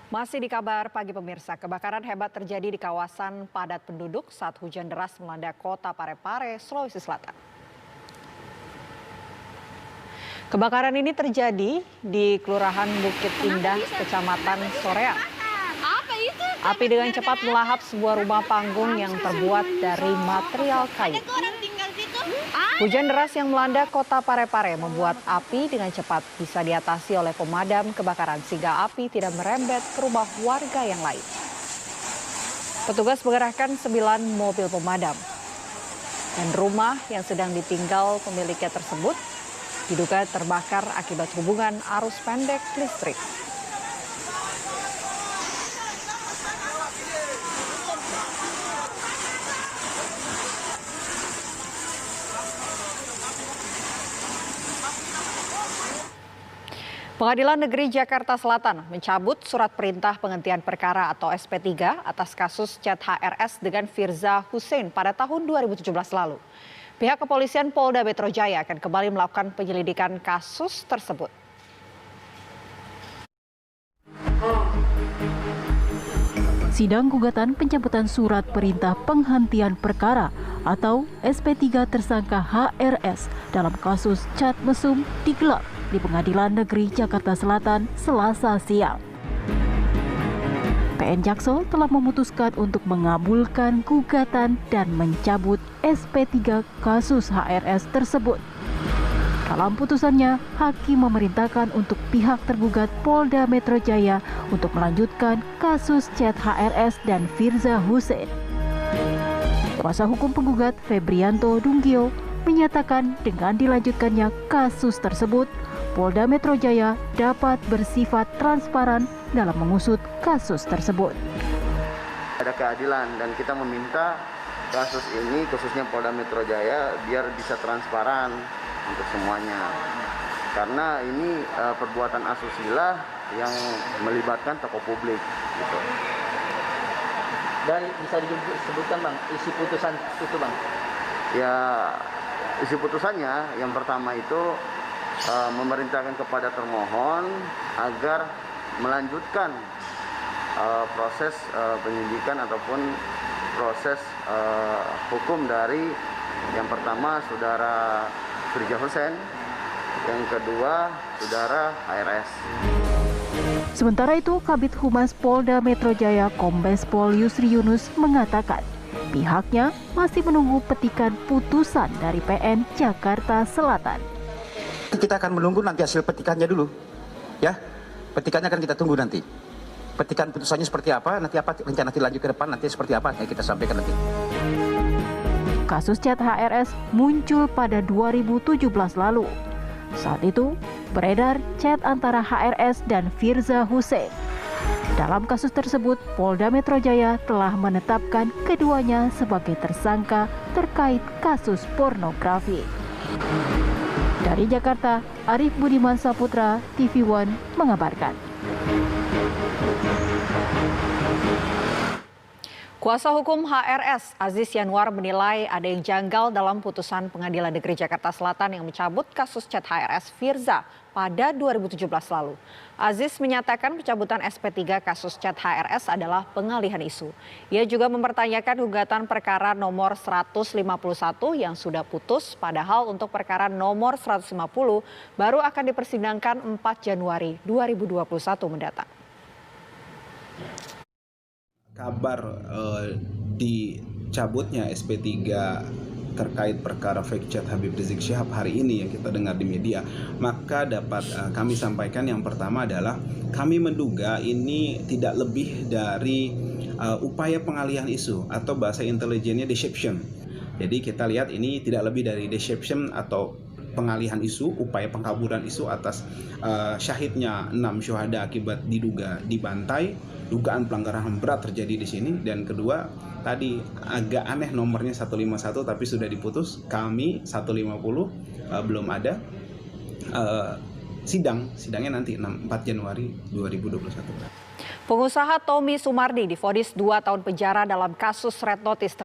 Masih di kabar pagi pemirsa, kebakaran hebat terjadi di kawasan padat penduduk saat hujan deras melanda kota Parepare, Sulawesi Selatan. Kebakaran ini terjadi di Kelurahan Bukit Indah, Kecamatan Soreang. Api dengan cepat melahap sebuah rumah panggung yang terbuat dari material kayu. Hujan deras yang melanda kota Parepare membuat api dengan cepat bisa diatasi oleh pemadam kebakaran sehingga api tidak merembet ke rumah warga yang lain. Petugas mengerahkan 9 mobil pemadam. Dan rumah yang sedang ditinggal pemiliknya tersebut diduga terbakar akibat hubungan arus pendek listrik. Pengadilan Negeri Jakarta Selatan mencabut surat perintah penghentian perkara atau SP3 atas kasus chat HRS dengan Firza Hussein pada tahun 2017 lalu. Pihak kepolisian Polda Metro Jaya akan kembali melakukan penyelidikan kasus tersebut. Sidang gugatan pencabutan surat perintah penghentian perkara atau SP3 tersangka HRS dalam kasus chat mesum digelar di Pengadilan Negeri Jakarta Selatan Selasa siang. PN Jaksel telah memutuskan untuk mengabulkan gugatan dan mencabut SP3 kasus HRS tersebut. Dalam putusannya, hakim memerintahkan untuk pihak tergugat Polda Metro Jaya untuk melanjutkan kasus chat HRS dan Firza Hussein. Kuasa hukum penggugat Febrianto Dunggio menyatakan dengan dilanjutkannya kasus tersebut, Polda Metro Jaya dapat bersifat transparan dalam mengusut kasus tersebut. Ada keadilan dan kita meminta kasus ini khususnya Polda Metro Jaya biar bisa transparan untuk semuanya. Karena ini perbuatan asusila yang melibatkan tokoh publik gitu. Dan bisa disebutkan Bang, isi putusan itu Bang? Ya, isi putusannya yang pertama itu memerintahkan kepada termohon agar melanjutkan proses penyidikan ataupun proses hukum dari yang pertama saudara Firza Hussein, yang kedua saudara HRS. Sementara itu, Kabid Humas Polda Metro Jaya Kombes Pol Yusri Yunus mengatakan pihaknya masih menunggu petikan putusan dari PN Jakarta Selatan. Kita akan menunggu nanti hasil petikannya dulu, ya. Petikannya akan kita tunggu nanti. Petikan putusannya seperti apa, nanti apa rencana lanjut ke depan, nanti seperti apa, ya kita sampaikan nanti. Kasus chat HRS muncul pada 2017 lalu. Saat itu, beredar chat antara HRS dan Firza Hussein. Dalam kasus tersebut, Polda Metro Jaya telah menetapkan keduanya sebagai tersangka terkait kasus pornografi. Dari Jakarta, Arif Budiman Saputra, TV One mengabarkan. Kuasa hukum HRS Aziz Yanwar menilai ada yang janggal dalam putusan Pengadilan Negeri Jakarta Selatan yang mencabut kasus chat HRS Firza pada 2017 lalu. Aziz menyatakan pencabutan SP3 kasus chat HRS adalah pengalihan isu. Ia juga mempertanyakan gugatan perkara nomor 151 yang sudah putus, padahal untuk perkara nomor 150 baru akan dipersidangkan 4 Januari 2021 mendatang. Kabar dicabutnya SP3 terkait perkara fake chat Habib Rizik Syihab hari ini yang kita dengar di media, maka dapat kami sampaikan yang pertama adalah kami menduga ini tidak lebih dari upaya pengalihan isu atau bahasa intelijennya deception. Jadi kita lihat ini tidak lebih dari deception atau pengalihan isu, upaya pengkaburan isu atas syahidnya 6 syuhada akibat diduga dibantai, dugaan pelanggaran HAM berat terjadi di sini. Dan kedua, tadi agak aneh nomornya 151 tapi sudah diputus, kami 150 belum ada. Sidangnya nanti 4 Januari 2021. Pengusaha Tommy Sumardi divonis 2 tahun penjara dalam kasus red notice